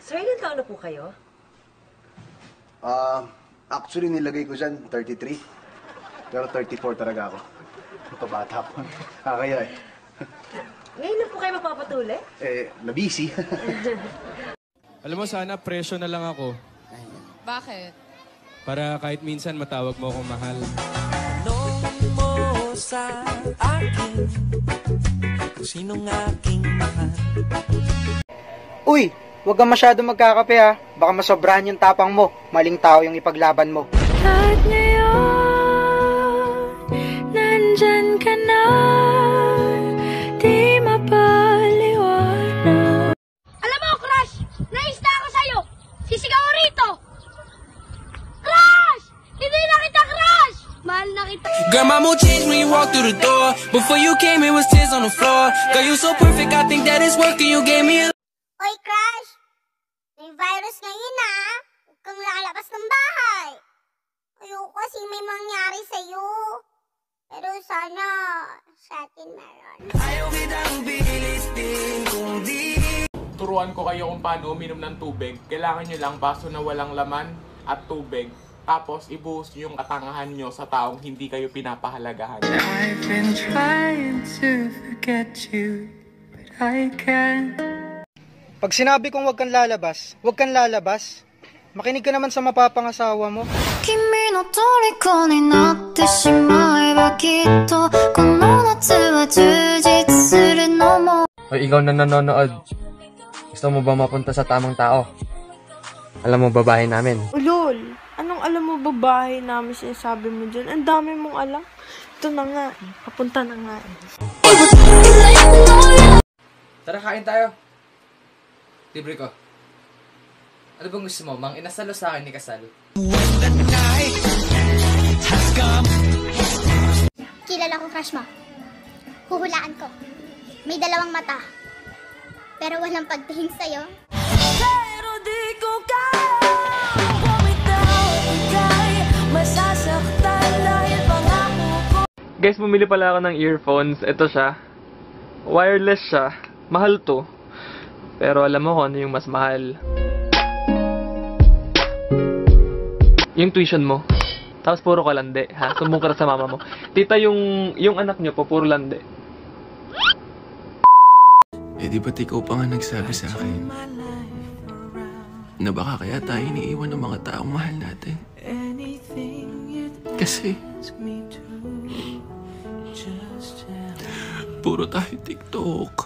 Sir, ilan taon na po kayo? Actually, nilagay ko dyan 33. Pero 34 talaga ako. Kabata po. Kaya eh. Ngayon na po kayo magpapatuli? Nabisi. Alam mo, sana presyo na lang ako. Bakit? Para kahit minsan matawag mo akong mahal. Tanong mo sa akin kung sinong aking mahal. Uy! Huwag kang masyado magkakape ha. Baka masobrahan yung tapang mo. Maling tao yung ipaglaban mo. At ngayon, nandyan ka na. Di mapaliwanag. Alam mo, Crush! Naista ako sa'yo! Sisigaw ko rito! Crush! Hindi na kita, Crush! Mahal na kita. Girl, my mood changed when you walked through the door. Before you came, it was tears on the floor. Girl, you so perfect, I think that it's working. You gave me a... Oy, Crush! May virus ngayon ah! Huwag kang lalabas ng bahay! Ayoko kasi may mangyari sa'yo. Pero sana sa atin meron. Ayaw kitang bilistin kung di... Turuan ko kayo kung paano uminom ng tubig. Kailangan nyo lang baso na walang laman at tubig. Tapos ibuhos nyo yung katangahan nyo sa taong hindi kayo pinapahalagahan. I've been trying to forget you, but I can't. Pag sinabi kong huwag kang lalabas, huwag kang lalabas. Makinig ka naman sa mapapangasawa mo. Kimi no toriko ni natte shimaeba kitto kono natsu wa jujitsu suru no mo. Hoy, ikaw na nanonood. Gusto mo ba mapunta sa tamang tao? Alam mo babae namin. Ulol, anong alam mo babae namin sinasabi mo dyan? Ang dami mong alam. Ito na nga eh. Papunta na nga eh. Tara, kain tayo. Libre ko. Ano bang gusto mo? Mang inasal o sa akin ni Kasal? Kilala ko, Crush mo. Huhulaan ko. May dalawang mata. Pero walang pagtingin sa'yo. Pero di ko kaya bumitaw, kaya masasaktan dahil pangako ko. Guys, bumili pala ako ng earphones. Ito siya. Wireless siya. Mahal to. Pero alam mo kung ano yung mas mahal. Yung tuition mo. Tapos puro ka lande, ha? Sumbong ka sa mama mo. Tita, yung anak niyo po, puro lande. Di ba't ikaw pa nga nagsabi sa akin na baka kaya tayo iniiwan ng mga taong mahal natin? Kasi puro tayo TikTok.